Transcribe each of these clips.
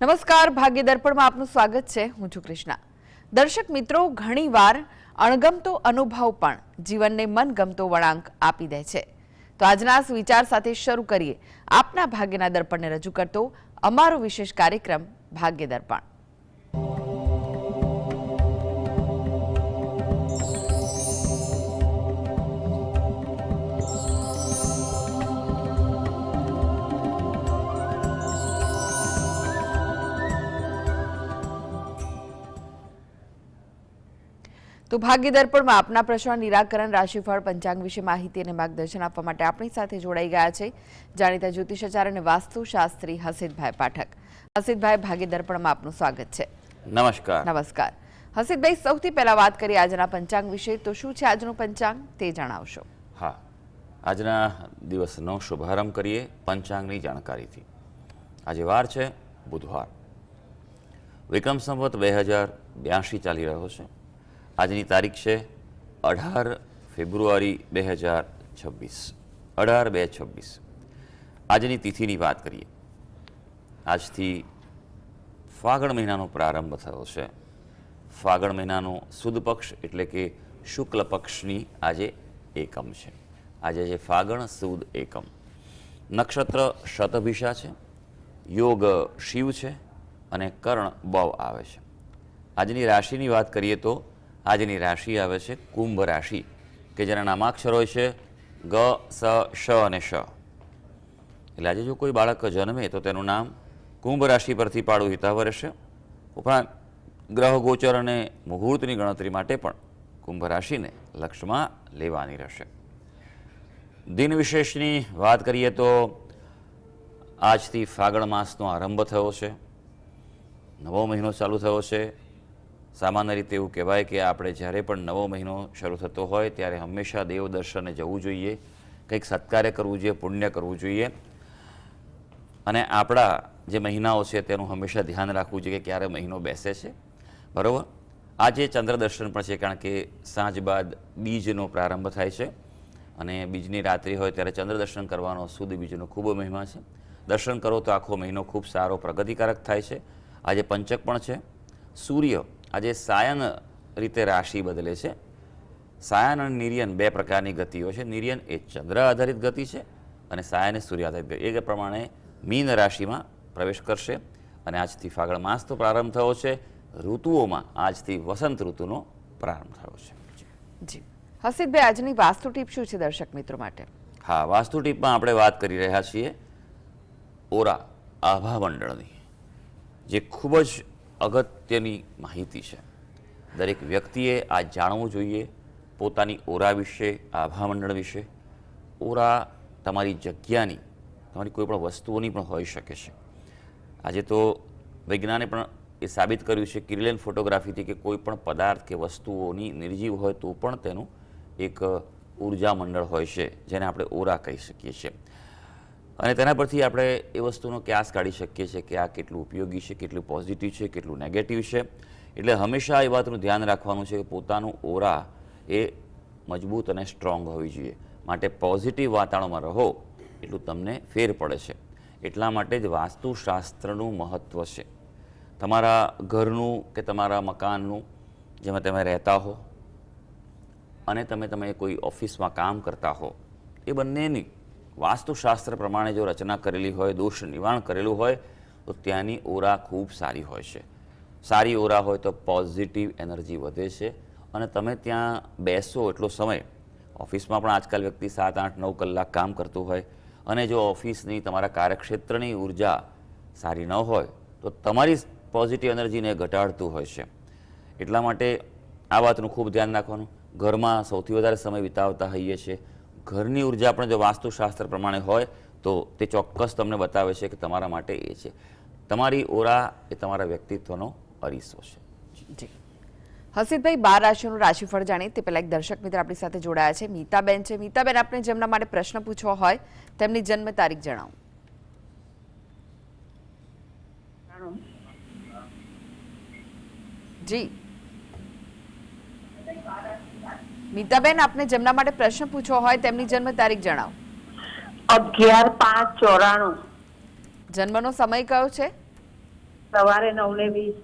નમસ્કાર, ભાગ્ય દર્પણમાં આપનું સ્વાગત છે. હું છું કૃષ્ણા. દર્શક મિત્રો, ઘણીવાર અણગમતો અનુભવ પણ જીવનને મનગમતો વળાંક આપી દે છે. તો આજના વિચાર સાથે શરૂ કરીએ આપના ભાગ્યના દર્પણને રજૂ કરતો અમારો વિશેષ કાર્યક્રમ ભાગ્ય દર્પણ. તો ભાગ્ય દર્પણમાં આપના પ્રશ્ન નિરાકરણ, રાશિફળ, પંચાંગ વિશે માહિતી અને માર્ગદર્શન આપવા માટે આપણી સાથે જોડાઈ ગયા છે જાણીતા જ્યોતિષાચાર્ય અને વાસ્તુશાસ્ત્રી હસીતભાઈ પાઠક. હસીતભાઈ, ભાગ્ય દર્પણમાં આપનું સ્વાગત છે. નમસ્કાર. નમસ્કાર હસીતભાઈ, સૌથી પહેલા વાત કરીએ આજના પંચાંગ વિશે. તો શું છે આજનું પંચાંગ તે જણાવશો? હા, આજના દિવસનો શુભારંભ કરીએ પંચાંગની જાણકારીથી. આજે વાર છે બુધવાર, વિક્રમ સંવત 2082 ચાલી રહ્યો છે. આજની તારીખ છે 18 ફેબ્રુઆરી 2026. 18/2/26. આજની તિથિની વાત કરીએ. આજથી ફાગણ મહિનાનો પ્રારંભ થયો છે. ફાગણ મહિનાનો સુદ પક્ષ એટલે કે શુક્લ પક્ષની આજે એકમ છે. આજે છે ફાગણ સુદ એકમ. નક્ષત્ર શતભિષા છે, યોગ શિવ છે અને કર્ણ બવ આવે છે. આજની રાશિની વાત કરીએ તો આજની રાશિ આવે છે કુંભ રાશિ, કે જેના નામાક્ષરો હોય છે ગ, સ, શ અને શ. એટલે આજે જો કોઈ બાળક જન્મે તો તેનું નામ કુંભ રાશિ પરથી પાડવું હિતાવહ રહેશે. ઉપરાંત ગ્રહ ગોચર અને મુહૂર્તની ગણતરી માટે પણ કુંભ રાશિને લક્ષમાં લેવાની રહેશે. દિન વિશેષની વાત કરીએ તો આજથી ફાગણ માસનો આરંભ થયો છે. નવો મહિનો ચાલુ થયો છે. સામાન્ય રીતે એવું કહેવાય કે આપણે જ્યારે પણ નવો મહિનો શરૂ થતો હોય ત્યારે હંમેશા દેવ દર્શને જવું જોઈએ, કંઈક સત્કાર્ય કરવું જોઈએ, પુણ્ય કરવું જોઈએ. અને આપણા જે મહિનાઓ છે તેનું હંમેશા ધ્યાન રાખવું જોઈએ કે ક્યારે મહિનો બેસે છે. બરાબર. આજે ચંદ્ર દર્શન પણ છે, કારણ કે સાંજ બાદ બીજનો પ્રારંભ થાય છે અને બીજની રાત્રિ હોય ત્યારે ચંદ્ર દર્શન કરવાનો સુદ બીજનો ખૂબ મહિમા છે. દર્શન કરો તો આખો મહિનો ખૂબ સારો પ્રગતિકારક થાય છે. આજે પંચક પણ છે. સૂર્ય આજે સાયન રીતે રાશિ બદલે છે. સાયન અને નિર્યન બે પ્રકારની ગતિઓ છે. નિર્યન એ ચંદ્ર આધારિત ગતિ છે અને સાયન એ સૂર્ય આધારિત ગતિ. એ પ્રમાણે મીન રાશિમાં પ્રવેશ કરશે અને આજથી ફાગણ માસનો પ્રારંભ થયો છે. ઋતુઓમાં આજથી વસંત ઋતુનો પ્રારંભ થયો છે. જી હસીતભાઈ, આજની વાસ્તુ ટીપ શું છે દર્શક મિત્રો માટે? હા, વાસ્તુ ટીપમાં આપણે વાત કરી રહ્યા છીએ ઓરા આભા મંડળની, જે ખૂબ જ અગત્યની માહિતી છે. દરેક વ્યક્તિએ આ જાણવું જોઈએ પોતાની ઓરા વિશે, આભા મંડળ વિશે. ઓરા તમારી જગ્યાની, તમારી કોઈ પણ વસ્તુઓની પણ હોઈ શકે છે. આજે તો વૈજ્ઞાને પણ એ સાબિત કર્યું છે કિરલેન ફોટોગ્રાફીથી કે કોઈ પણ પદાર્થ કે વસ્તુઓની નિર્જીવ હોય તો પણ તેનું એક ઉર્જા મંડળ હોય છે, જેને આપણે ઓરા કહી શકીએ છીએ. અને તેના પરથી આપણે એ વસ્તુનો ક્યાસ કાઢી શકીએ છીએ કે આ કેટલું ઉપયોગી છે, કેટલું પોઝિટિવ છે, કેટલું નેગેટિવ છે. એટલે હંમેશા એ વાતનું ધ્યાન રાખવાનું છે કે પોતાનું ઓરા એ મજબૂત અને સ્ટ્રોંગ હોવી જોઈએ. માટે પોઝિટિવ વાતાવરણમાં રહો એટલું તમને ફેર પડે છે. એટલા માટે જ વાસ્તુશાસ્ત્રનું મહત્ત્વ છે. તમારા ઘરનું કે તમારા મકાનનું, જેમાં તમે રહેતા હો અને તમે કોઈ ઓફિસમાં કામ કરતા હો, એ બંનેની વાસ્તુશાસ્ત્ર પ્રમાણે જો રચના કરેલી હોય, દોષ નિવારણ કરેલું હોય તો ત્યાંની ઓરા ખૂબ સારી હોય છે. સારી ઓરા હોય તો પોઝિટિવ એનર્જી વધે છે અને તમે ત્યાં બેસો એટલો સમય, ઓફિસમાં પણ આજકાલ વ્યક્તિ 7, 8, 9 કલાક કામ કરતું હોય અને જો ઓફિસની તમારા કાર્યક્ષેત્રની ઉર્જા સારી ન હોય તો તમારી પોઝિટિવ એનર્જીને ઘટાડતું હોય છે. એટલા માટે આ વાતનું ખૂબ ધ્યાન રાખવાનું. ઘરમાં સૌથી વધારે સમય વિતાવતા હોઈએ છીએ. ઘરની ઉર્જા પણ જો વાસ્તુશાસ્ત્ર પ્રમાણે હોય તો તે ચોક્કસ તમને બતાવે છે કે તમારા માટે એ છે. તમારી ઓરા એ તમારા વ્યક્તિત્વનો અરીસો છે. જી હસીતભાઈ, 12 રાશિઓનું રાશિફળ જાણીએ તે પહેલા એક દર્શક મિત્ર આપણી સાથે જોડાયા છે. મીતાબેન છે. મીતાબેન, આપણે જેમના માટે પ્રશ્ન પૂછવો હોય તેમની જન્મ તારીખ જણાવો. જી મીતાબેન, આપને જેમના માટે પ્રશ્ન પૂછવો હોય તેમની જન્મ તારીખ જણાવો. 11/5/94. જન્મનો સમય કયો છે? સવારે 9:20.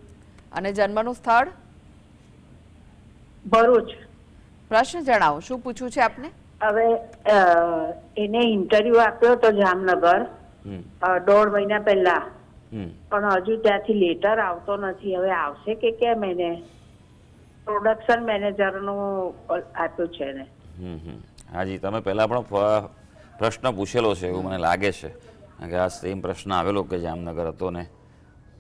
અને જન્મનું સ્થળ? ભરૂચ. પ્રશ્ન જણાવો, શું પૂછવું છે આપને? હવે એને ઇન્ટરવ્યુ આપ્યો હતો જામનગર હમ 1.5 મહિના પહેલા, હમ પણ હજુ ત્યાંથી લેટર આવતો નથી. હવે આવશે કે કેમ? એને પ્રોડક્શન મેનેજરનું આપ્યું છે એને. હાજી, તમે પહેલાં પણ પ્રશ્ન પૂછેલો છે એવું મને લાગે છે, કારણ કે આ સેમ પ્રશ્ન આવેલો કે જામનગર હતો ને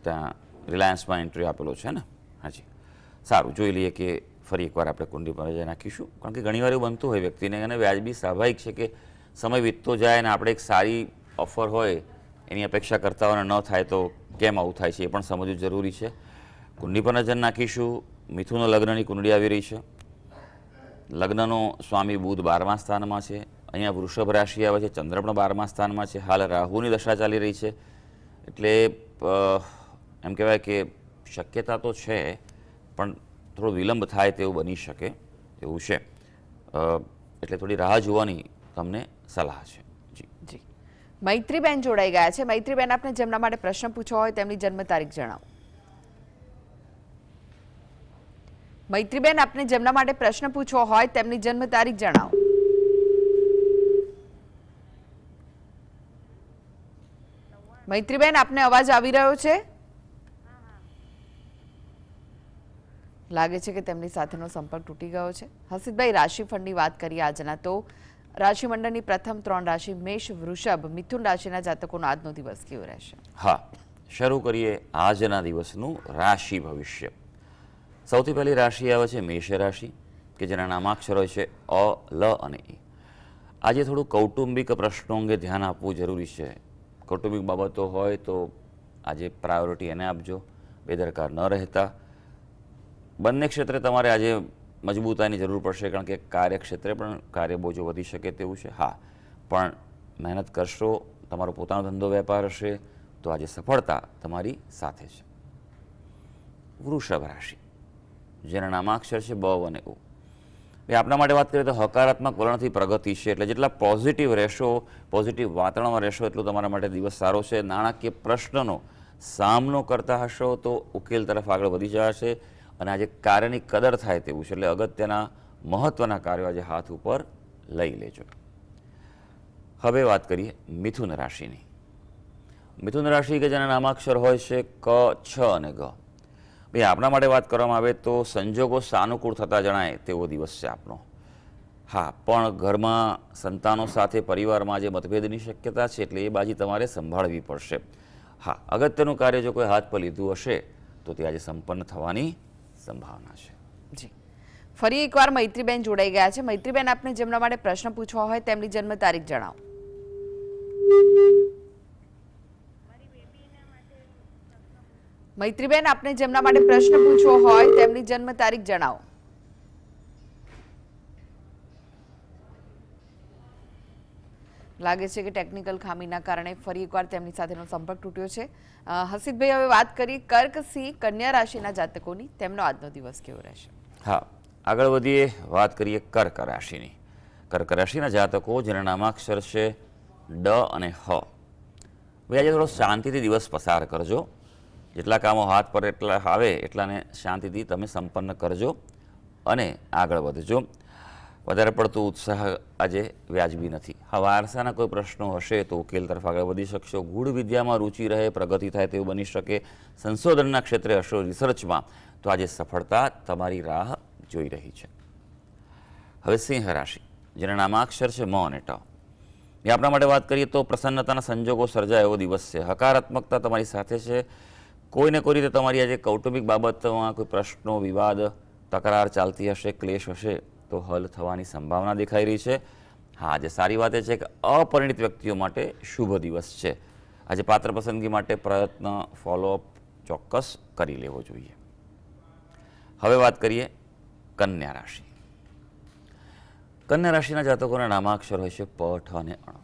ત્યાં રિલાયન્સમાં ઇન્ટરવ્યૂ આપેલો છે ને. હાજી, સારું, જોઈ લઈએ કે ફરી એકવાર આપણે કુંડી પર નજર નાખીશું, કારણ કે ઘણીવાર એવું બનતું હોય વ્યક્તિને, અને વ્યાજબી સ્વાભાવિક છે કે સમય વીતતો જાય અને આપણે એક સારી ઓફર હોય એની અપેક્ષા કરતા હોય ન થાય તો કેમ આવું થાય છે એ પણ સમજવું જરૂરી છે. કુંડી પર નજર નાખીશું. મિથુન લગ્નની કુંડળી આવી રહી છે. લગ્નનો સ્વામી બુધ 12મા સ્થાનમાં છે. અહીંયા વૃષભ રાશિ આવે છે. ચંદ્ર પણ 12મા સ્થાનમાં છે. હાલ રાહુની દશા ચાલી રહી છે, એટલે એમ કહેવાય કે શક્યતા તો છે પણ થોડો વિલંબ થાય તેવું બની શકે એવું છે, એટલે થોડી રાહ જોવાની તમને સલાહ છે. જી જી, મૈત્રીબેન જોડાઈ ગયા છે. મૈત્રીબેન, આપને જેમના માટે પ્રશ્ન પૂછવો હોય તેમની જન્મ તારીખ જણાવો. મૈત્રીબેન, આપને જેમના માટે પ્રશ્ન પૂછવો હોય તેમની જન્મ તારીખ જણાવો. મૈત્રીબેન, આપને અવાજ આવી રહ્યો છે? લાગે છે કે તેમની સાથેનો સંપર્ક તૂટી ગયો છે. હસીતભાઈ, રાશિફળની વાત કરીએ આજના, તો રાશિમંડળની પ્રથમ 3 રાશિ મેષ, વૃષભ, મિથુન રાશિના જાતકોનો આજનો દિવસ કેવો રહેશે? હા, શરૂ કરીએ આજના દિવસનું રાશિ ભવિષ્ય. સૌથી પહેલી રાશિ આવે છે મેષ રાશિ, કે જેના નામાક્ષર હોય છે અ, લ અને ઈ. આજે થોડું કૌટુંબિક પ્રશ્નો અંગે ધ્યાન આપવું જરૂરી છે. કૌટુંબિક બાબતો હોય તો આજે પ્રાયોરિટી એને આપજો, બેદરકાર ન રહેતા. બંને ક્ષેત્રે તમારે આજે મજબૂતાઈની જરૂર પડશે, કારણ કે કાર્યક્ષેત્રે પણ કાર્યબોજો વધી શકે તેવું છે. હા, પણ મહેનત કરશો, તમારો પોતાનો ધંધો વેપાર હશે તો આજે સફળતા તમારી સાથે છે. વૃષભ રાશિ, જેના નામાક્ષર છે બ અને ઉ. એ આપણા માટે વાત કરીએ તો હકારાત્મક વલણથી પ્રગતિ છે, એટલે જેટલા પોઝિટિવ રહેશો, પોઝિટિવ વાતાવરણમાં રહેશો એટલું તમારા માટે દિવસ સારો છે. નાણાકીય પ્રશ્નનો સામનો કરતા હશો તો ઉકેલ તરફ આગળ વધી જશે, અને આજે કાર્યની કદર થાય તેવું છે, એટલે અગત્યના મહત્વના કાર્યો આજે હાથ ઉપર લઈ લેજો. હવે વાત કરીએ મિથુન રાશિની. મિથુન રાશિ કે જેના નામાક્ષર હોય છે ક, છ અને ગ. ભાઈ, આપણા માટે વાત કરવામાં આવે તો સંજોગો સાનુકૂળ થતા જણાય તેવો દિવસ છે આપનો. હા, પણ ઘરમાં સંતાનો સાથે પરિવારમાં જે મતભેદની શક્યતા છે, એટલે એ બાજી તમારે સંભાળવી પડશે. હા, અગત્યનું કાર્ય જો કોઈ હાથ પર લીધું હશે તો તે આજે સંપન્ન થવાની સંભાવના છે. જી, ફરી એકવાર મૈત્રીબેન જોડાઈ ગયા છે. મૈત્રીબેન, આપને જેમના માટે પ્રશ્ન પૂછવા હોય તેમની જન્મ તારીખ જણાવો. મૈત્રીબેન, આપને જેમના માટે પ્રશ્ન પૂછવો હોય તેમની જન્મ તારીખ જણાવો. લાગે છે કે ટેકનિકલ ખામીના કારણે ફરી એકવાર તેમની સાથેનો સંપર્ક તૂટ્યો છે. હસીતભાઈ, હવે વાત કરી કર્ક, સિંહ, કન્યા રાશિના જાતકોની, તેમનો આજનો દિવસ કેવો રહેશે? હા, આગળ વધીએ, વાત કરીએ કર્ક રાશિની. કર્ક રાશિના જાતકો જેના નામાક્ષર છે ડ અને હ. ભાઈ, આજે થોડો શાંતિથી દિવસ પસાર કરજો. જેટલા કામો હાથ પર એટલા આવે એટલાને શાંતિથી તમે સંપન્ન કરજો અને આગળ વધજો. વધારે પડતો ઉત્સાહ આજે વ્યાજબી નથી. હા, વારસાના કોઈ પ્રશ્નો હશે તો ઉકેલ તરફ આગળ વધી શકશો. ગૂઢ વિદ્યામાં રુચિ રહે, પ્રગતિ થાય તેવું બની શકે. સંશોધનના ક્ષેત્રે હશો, રિસર્ચમાં, તો આજે સફળતા તમારી રાહ જોઈ રહી છે. હવે સિંહ રાશિ, જેના નામાક્ષર છે મ અને ટ. એ આપણા માટે વાત કરીએ તો પ્રસન્નતાના સંજોગો સર્જાય એવો દિવસ છે. હકારાત્મકતા તમારી સાથે છે. કોઈને કોઈ રીતે તમારી આજે કૌટુંબિક બાબતમાં કોઈ પ્રશ્નો, વિવાદ, તકરાર ચાલતી હશે, ક્લેશ હશે તો હલ થવાની સંભાવના દેખાઈ રહી છે. હા, આજે સારી વાત એ છે કે અપરિણિત વ્યક્તિઓ માટે શુભ દિવસ છે. આજે પાત્ર પસંદગી માટે પ્રયત્ન, ફોલોઅપ ચોક્કસ કરી લેવો જોઈએ. હવે વાત કરીએ કન્યા રાશિ. કન્યા રાશિના જાતકોના નામાક્ષર હોય છે પ, ઠ અને અણ.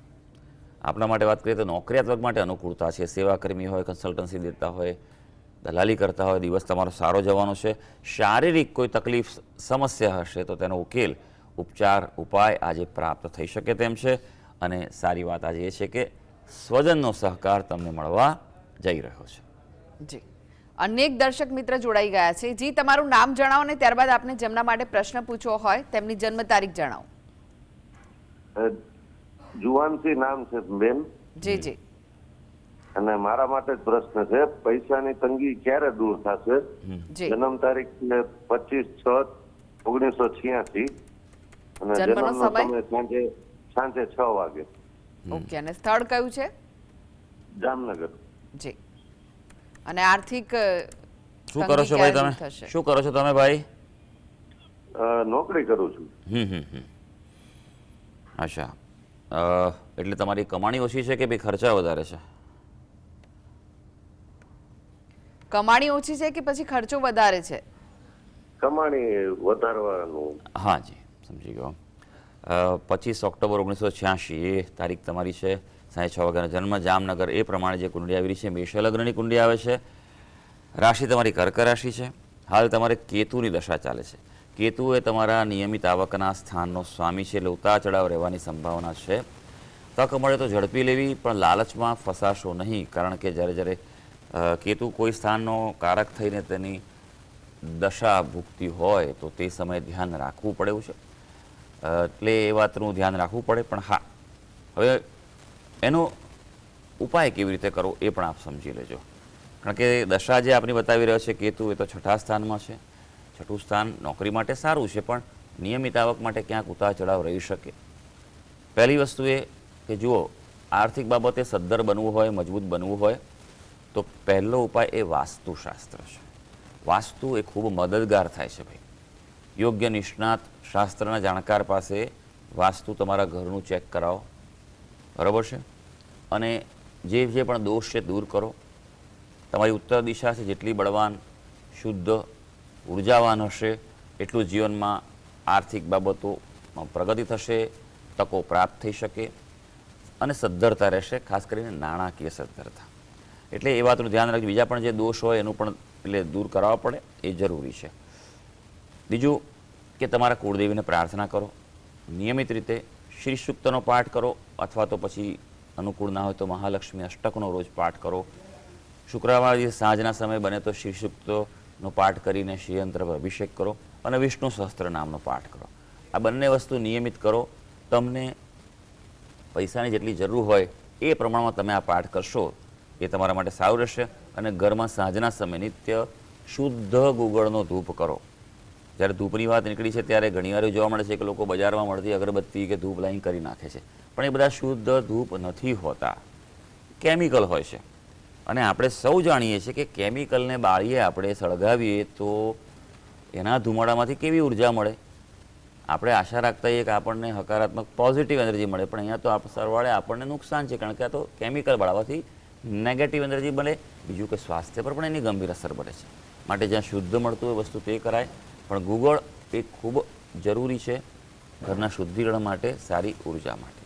આપણા માટે વાત કરીએ તો નોકરિયાત વર્ગ માટે અનુકૂળતા છે. સેવાકર્મી હોય, કન્સલ્ટન્સી દેતા હોય, દલાલી કરતા હોય, દિવસ તમારો સારો જવાનો છે. શારીરિક કોઈ તકલીફ, સમસ્યા હશે તો તેનો ઉકેલ, ઉપચાર, ઉપાય આજે પ્રાપ્ત થઈ શકે તેમ છે. અને સારી વાત આજે એ છે કે સ્વજનનો સહકાર તમને મળવા જઈ રહ્યો છે. જી, અનેક દર્શક મિત્ર જોડાઈ ગયા છે. જી, તમારું નામ જણાવો ને ત્યારબાદ આપને જેમના માટે પ્રશ્ન પૂછવો હોય તેમની જન્મ તારીખ જણાવો. જુવાનથી નામ છે બેન, જી જી. અને મારા માટે જ પ્રશ્ન છે, પૈસાની તંગી ક્યારે દૂર થશે? જી. જન્મ તારીખ છે 25/6/1986 અને જન્મનો જન્મનો સમય? સમય સાંજે 6 વાગે. ઓકે. અને સ્થળ કયું છે? જામનગર. જી. અને આર્થિક શું કરો છો ભાઈ તમે? થશે? શું કરો છો તમે ભાઈ? નોકરી કરું છું. અચ્છા, એટલે તમારી કમાણી ઓછી છે કે ભાઈ ખર્ચા વધારે છે? કમાણી ઓછી છે કે પછી ખર્ચો વધારે છે? કમાણી વધારવાનું. હા જી, સમજી ગયો. 25 ઓક્ટોબર 1986 એ તારીખ તમારી છે, સાંજે 6 વાગ્યાનો જન્મ, જામનગર. એ પ્રમાણે જે કુંડળી આવી રહી છે મેષ લગ્નની કુંડળી આવે છે. રાશિ તમારી કર્ક રાશિ છે. હાલ તમારે કેતુની દશા ચાલે છે. કેતુ એ તમારા નિયમિત આવકના સ્થાનનો સ્વામી છે, એટલે ઉતાર ચઢાવ રહેવાની સંભાવના છે. તક મળે તો ઝડપી લેવી, પણ લાલચમાં ફસાશો નહીં, કારણ કે જ્યારે કેતુ કોઈ સ્થાનનો કારક થઈને તેની દશા ભૂગતી હોય તો તે સમયે ધ્યાન રાખવું પડે એવું છે. એટલે એ વાતનું ધ્યાન રાખવું પડે. પણ હા, હવે એનો ઉપાય કેવી રીતે કરવો એ પણ આપ સમજી લેજો, કારણ કે દશા જે આપણી બતાવી રહ્યો છે કેતુ, એ તો 6થા સ્થાનમાં છે. 6થું સ્થાન નોકરી માટે સારું છે, પણ નિયમિત આવક માટે ક્યાંક ઉતાર ચઢાવ રહી શકે. પહેલી વસ્તુ એ કે જુઓ, આર્થિક બાબતે સદ્ધર બનવું હોય, મજબૂત બનવું હોય તો પહેલો ઉપાય એ વાસ્તુશાસ્ત્ર છે. વાસ્તુ એ ખૂબ મદદગાર થાય છે ભાઈ. યોગ્ય નિષ્ણાત શાસ્ત્રના જાણકાર પાસે વાસ્તુ તમારા ઘરનું ચેક કરાવો, બરાબર છે, અને જે પણ દોષ છે દૂર કરો. તમારી ઉત્તર દિશા છે જેટલી બળવાન, શુદ્ધ, ઉર્જાવાન હશે એટલું જીવનમાં આર્થિક બાબતોમાં પ્રગતિ થશે, તકો પ્રાપ્ત થઈ શકે અને સદ્ધરતા રહેશે, ખાસ કરીને નાણાકીય સદ્ધરતા. એટલે એ વાતનું ધ્યાન રાખજો. બીજા પણ જે દોષ હોય એનું પણ એટલે દૂર કરાવવા પડે, એ જરૂરી છે. બીજું કે તમારા કુળદેવીને પ્રાર્થના કરો, નિયમિત રીતે શ્રી સૂક્તનો પાઠ કરો, અથવા તો પછી અનુકૂળ ના હોય તો મહાલક્ષ્મી અષ્ટકનો રોજ પાઠ કરો. શુક્રવાર સાંજના સમયે બને તો શ્રી સૂક્તનો પાઠ કરીને શ્રીયંત્ર પર અભિષેક કરો અને વિષ્ણુ સહસ્ત્ર નામનો પાઠ કરો. આ બંને વસ્તુ નિયમિત કરો. તમને પૈસાની જેટલી જરૂર હોય એ પ્રમાણમાં તમે આ પાઠ કરશો, એ તમારા માટે સારું રહેશે. અને ઘરમાં સાંજના સમયે નિત્ય શુદ્ધ ગુગળનો ધૂપ કરો. જ્યારે ધૂપની વાત નીકળી છે ત્યારે ઘણીવાર એવું જોવા મળે છે કે લોકો બજારમાં મળતી અગરબત્તી કે ધૂપ લાઈન કરી નાખે છે, પણ એ બધા શુદ્ધ ધૂપ નથી હોતા, કેમિકલ હોય છે. અને આપણે સૌ જાણીએ છીએ કે કેમિકલને બાળીએ આપણે સળગાવીએ તો એના ધુમાડામાંથી કેવી ઉર્જા મળે. આપણે આશા રાખતા હોઈએ કે આપણને હકારાત્મક પોઝિટિવ એનર્જી મળે, પણ અહીંયા તો સરવાળે આપણને નુકસાન છે, કારણ કે આ તો કેમિકલ બાળવાથી નેગેટિવ એનર્જી મળે. બીજું કે સ્વાસ્થ્ય પર પણ એની ગંભીર અસર પડે છે. માટે જ્યાં શુદ્ધ મળતું હોય વસ્તુ તે કરાય, પણ ગુગળ એ ખૂબ જરૂરી છે ઘરના શુદ્ધિકરણ માટે, સારી ઉર્જા માટે.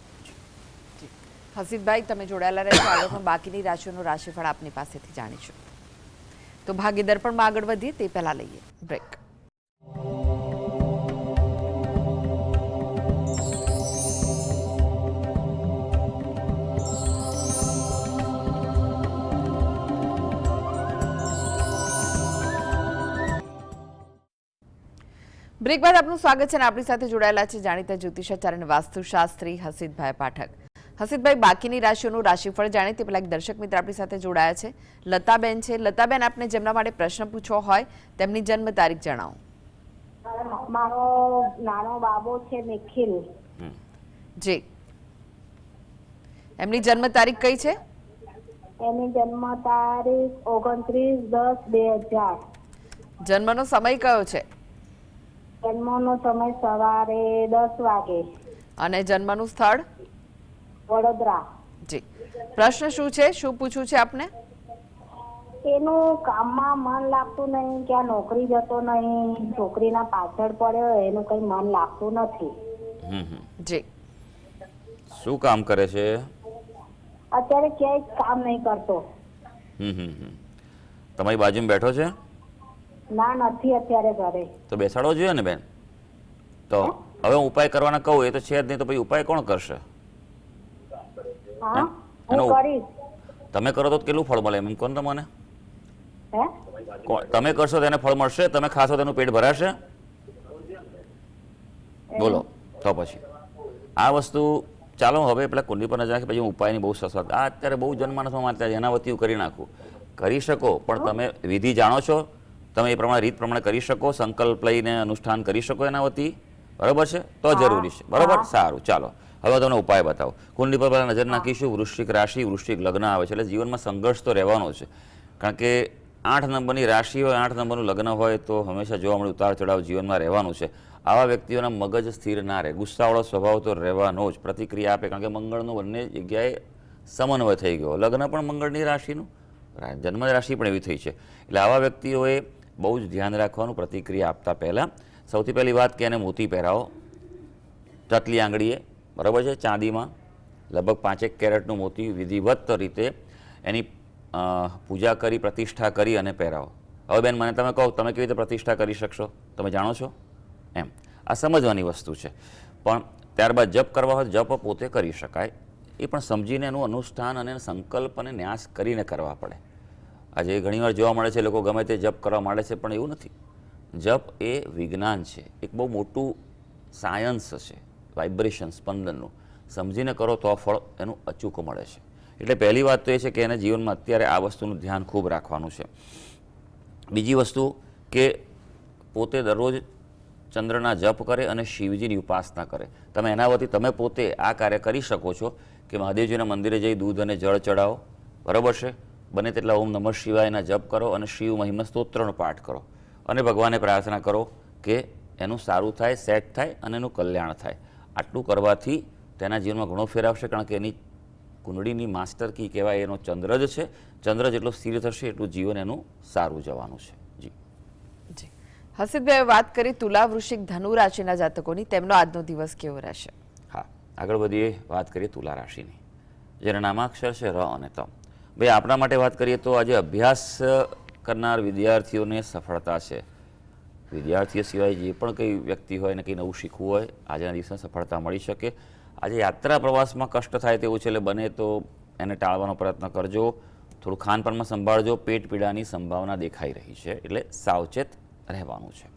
હસીબભાઈ, તમે જોડાયેલા રહેશો. આગળ પણ બાકીની રાશિઓનું રાશિફળ આપની પાસેથી જાણીશું. તો ભાગ્ય દર્પણમાં આગળ વધીએ તે પહેલા લઈએ બ્રેક. બ્રેક બાદ આપનું સ્વાગત છે અને આપણી સાથે જોડાયેલા છે જાણીતા જ્યોતિષાચાર્ય અને વાસ્તુશાસ્ત્રી હસીતભાઈ પાઠક. હસીતભાઈ, બાકીની રાશિઓનું રાશિફળ જાણે તે પહેલા એક દર્શક મિત્ર આપણી સાથે જોડાયા છે, લતાબેન છે. લતાબેન, આપને જેમના માટે પ્રશ્ન પૂછવો હોય તેમની જન્મ તારીખ જણાવો. મારો નાનો બાબો છે નિખિલ. જી. એમની જન્મ તારીખ કઈ છે? એની જન્મ તારીખ 29/10/2000. જન્મનો સમય કયો છે? જન્મનો સમય સવારે 10 વાગે. અને જન્મનું સ્થળ? વડોદરા. જી. પ્રશ્ન શું છે, શું પૂછવું છે આપને? એનું કામમાં મન લાગતું નહીં, ક્યાં નોકરી જતો નહીં, છોકરીના પાછળ પડ્યો, એનું કઈ મન લાગતું નથી. જી. શું કામ કરે છે? અત્યારે ક્યાંય કામ નહીં કરતો. તમારી બાજુમાં બેઠો છે? ના, નથી અત્યારે ઘરે. તો બેસાડવો જોઈએ ને બેન. તો હવે હું ઉપાય કરવાના કહું, એ તો છે જ નહીં, તો પછી ઉપાય કોણ કરશે? હા, હું કરીશ. તમે કરો તો કેટલું ફળ મળે એમ કહો ને મને? હે? તમે કરશો તેને ફળ મળશે, તમે ખાશો તેનું પેટ ભરાશે? બોલો તો પછી આ વસ્તુ ચાલો હવે પેલા કુંડી પર નજર નાખી પછી હું ઉપાયની બહુ સરસ વાત. આ અત્યારે બહુ જનમાનસમાં માનતા એના વતી હું કરી નાખું. કરી શકો પણ તમે વિધિ જાણો છો, તમે એ પ્રમાણે રીત પ્રમાણે કરી શકો, સંકલ્પ લઈને અનુષ્ઠાન કરી શકો એના વતી, બરાબર છે? તો જરૂરી છે, બરાબર? સારું, ચાલો હવે તમને ઉપાય બતાવો. કુંડલી પર પહેલા નજર નાખીશું. વૃશ્ચિક રાશિ, વૃશ્ચિક લગ્ન આવે છે, એટલે જીવનમાં સંઘર્ષ તો રહેવાનો છે. કારણ કે 8 નંબરની રાશિ હોય, 8 નંબરનું લગ્ન હોય તો હંમેશા જોવા મળે ઉતાર ચઢાવ જીવનમાં રહેવાનું છે. આવા વ્યક્તિઓના મગજ સ્થિર ના રહે, ગુસ્સાવાળો સ્વભાવ તો રહેવાનો જ, પ્રતિક્રિયા આપે. કારણ કે મંગળનો બંને જગ્યાએ સમન્વય થઈ ગયો. લગ્ન પણ મંગળની રાશિનું, જન્મ રાશિ પણ એવી થઈ છે. એટલે આવા વ્યક્તિઓએ બહુ જ ધ્યાન રાખવાનું પ્રતિક્રિયા આપતા પહેલાં. સૌથી પહેલી વાત કે એને મોતી પહેરાવો, ચટલી આંગળીએ, બરાબર છે? ચાંદીમાં લગભગ 5 કેરેટનું મોતી વિધિવત રીતે એની પૂજા કરી, પ્રતિષ્ઠા કરી અને પહેરાવો. હવે બેન મને તમે કહો, તમે કેવી રીતે પ્રતિષ્ઠા કરી શકશો? તમે જાણો છો? એમ આ સમજવાની વસ્તુ છે. પણ ત્યારબાદ જપ કરવા હોય જપ પોતે કરી શકાય, એ પણ સમજીને એનું અનુષ્ઠાન અને સંકલ્પ અને ન્યાસ કરીને કરવા પડે. આજે ઘણીવાર જોવા મળે છે લોકો ગમે તે જપ કરવા માંડે છે, પણ એવું નથી. જપ એ વિજ્ઞાન છે, એક બહુ મોટું સાયન્સ છે, વાઇબ્રેશન, સ્પંદનનું. સમજીને કરો તો ફળ એનું અચૂક મળે છે. એટલે પહેલી વાત તો એ છે કે એને જીવનમાં અત્યારે આ વસ્તુનું ધ્યાન ખૂબ રાખવાનું છે. બીજી વસ્તુ કે પોતે દરરોજ ચંદ્રના જપ કરે અને શિવજીની ઉપાસના કરે. તમે એના વતી તમે પોતે આ કાર્ય કરી શકો છો કે મહાદેવજીના મંદિરે જઈ દૂધ અને જળ ચડાવો, બરાબર છે? બને તેટલા ઓમ નમઃ શિવાયના જપ કરો અને શિવ મહિમા સ્તોત્રનો પાઠ કરો અને ભગવાનને પ્રાર્થના કરો કે એનું સારું થાય, સેટ થાય અને એનું કલ્યાણ થાય. આટલું કરવાથી તેના જીવનમાં ઘણો ફેર આવશે. કારણ કે એની કુંડળીની માસ્ટર કી કહેવાય એનો ચંદ્ર જ છે. ચંદ્ર જેટલો સ્થિર થશે એટલું જીવન એનું સારું જવાનું છે. જી જી હસીબભાઈ, વાત કરી તુલા, વૃશ્ચિક, ધનુ રાશિના જાતકોની, તેમનો આજનો દિવસ કેવો રહેશે? હા, આગળ વધીએ. વાત કરીએ તુલા રાશિની, જેના નામાક્ષર છે ર અને ત. ભાઈ આપણા માટે વાત કરીએ તો આજે અભ્યાસ કરનાર વિદ્યાર્થીઓને સફળતા છે. વિદ્યાર્થીઓ સિવાય જે પણ કંઈ વ્યક્તિ હોય ને કંઈ નવું શીખવું હોય, આજના દિવસે સફળતા મળી શકે. આજે યાત્રા પ્રવાસમાં કષ્ટ થાય તેવું છે, એટલે બને તો એને ટાળવાનો પ્રયત્ન કરજો. થોડું ખાનપાનમાં સંભાળજો. પેટ પીડાની સંભાવના દેખાઈ રહી છે, એટલે સાવચેત રહેવાનું છે.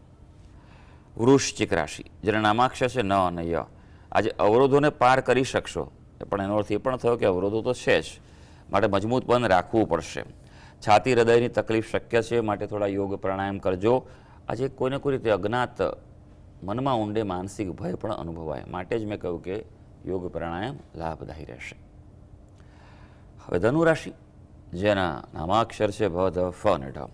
વૃશ્ચિક રાશિ, જેના નામાક્ષર છે ન અને ય. આજે અવરોધોને પાર કરી શકશો, પણ એનો અર્થ એ પણ થયો કે અવરોધો તો છે જ, માટે મજબૂત બંધ રાખવું પડશે. છાતી હૃદયની તકલીફ શક્ય છે, માટે થોડા યોગ પ્રાણાયામ કરજો. આજે કોઈને કોઈ રીતે અજ્ઞાત મનમાં ઊંડે માનસિક ભય પણ અનુભવાય, માટે જ મેં કહ્યું કે યોગ પ્રાણાયામ લાભદાયી રહેશે. હવે ધનુ રાશિ, જેના નામાક્ષર છે ભ, ધ, ફ અને ઢ.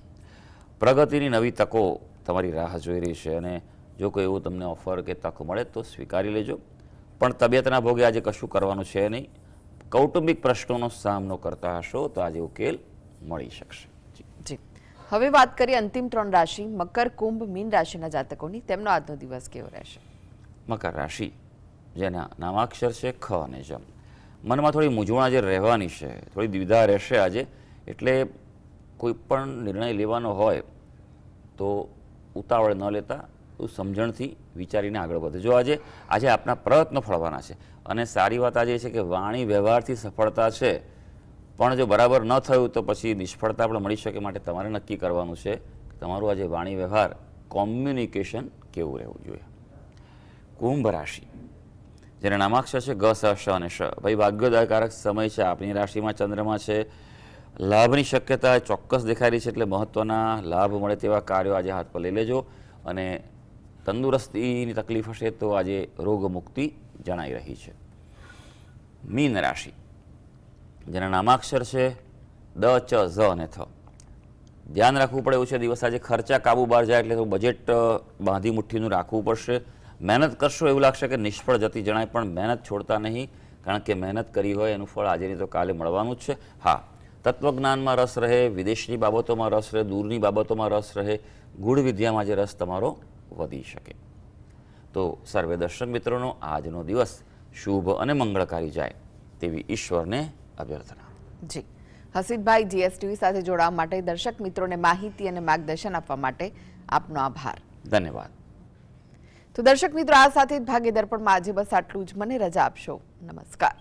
પ્રગતિની નવી તકો તમારી રાહ જોઈ રહી છે, અને જો કોઈ એવું તમને ઓફર કે તક મળે તો સ્વીકારી લેજો. પણ તબિયતના ભોગે આજે કશું કરવાનું છે નહીં. કૌટુંબિક પ્રશ્નોનો સામનો કરતા હશો તો આજે ઉકેલ મળી શકશે. જી હવે વાત કરીએ અંતિમ 3 રાશિ, મકર, કુંભ, મીન રાશિના જાતકોની, તેમનો આજનો દિવસ કેવો રહેશે? મકર રાશિ, જેના નામાક્ષર છે ખ અને જ. મનમાં થોડી મૂંઝવણ આજે રહેવાની છે, થોડી દ્વિધા રહેશે આજે. એટલે કોઈ પણ નિર્ણય લેવાનો હોય તો ઉતાવળ ન લેતા સમજણથી વિચારીને આગળ વધજો. આજે આપના પ્રયત્નો ફળવાના છે. અને સારી વાત આજે એ છે કે વાણી વ્યવહારથી સફળતા છે, પણ જો બરાબર ન થયું તો પછી નિષ્ફળતા પણ મળી શકે. માટે તમારે નક્કી કરવાનું છે કે તમારું આજે વાણી વ્યવહાર, કોમ્યુનિકેશન કેવું રહેવું જોઈએ. કુંભ રાશિ, જેના નામાક્ષર છે ગ, સ, શ અને શ. ભાઈ ભાગ્યોદયકારક સમય છે. આપની રાશિમાં ચંદ્રમા છે. લાભની શક્યતા ચોક્કસ દેખાઈ રહી છે, એટલે મહત્વના લાભ મળે તેવા કાર્યો આજે હાથ પર લઈ લેજો. અને તંદુરસ્તીની તકલીફ હશે તો આજે રોગ મુક્તિ જણાઈ રહી છે. મીન રાશિ, જેના નામાક્ષર છે દ, ચ, ઝ અને થ. ધ્યાન રાખવું પડે એવું છે દિવસ આજે. ખર્ચા કાબુ બહાર જાય એટલે બજેટ બાંધી મુઠ્ઠીનું રાખવું પડશે. મહેનત કરશો એવું લાગશે કે નિષ્ફળ જતી જણાય, પણ મહેનત છોડતા નહીં. કારણ કે મહેનત કરી હોય એનું ફળ આજે નહીં તો કાલે મળવાનું જ છે. હા, તત્વજ્ઞાનમાં રસ રહે, વિદેશની બાબતોમાં રસ રહે, દૂરની બાબતોમાં રસ રહે, ગૂઢ વિદ્યામાં જે રસ તમારો વધી શકે. તો સર્વે દર્શક મિત્રોનો આજનો દિવસ શુભ અને મંગળકારી જાય તેવી ઈશ્વરને અભ્યર્થના. જી હસીબભાઈ, જીએસટીવી સાથે જોડાવા માટે, દર્શક મિત્રોને માહિતી અને માર્ગદર્શન આપવા માટે આપનો આભાર. ધન્યવાદ. તો દર્શક મિત્રો, આ સાથે જ ભાગ્ય દર્પણમાં આજે બસ આટલું જ. મને રજા આપશો. નમસ્કાર.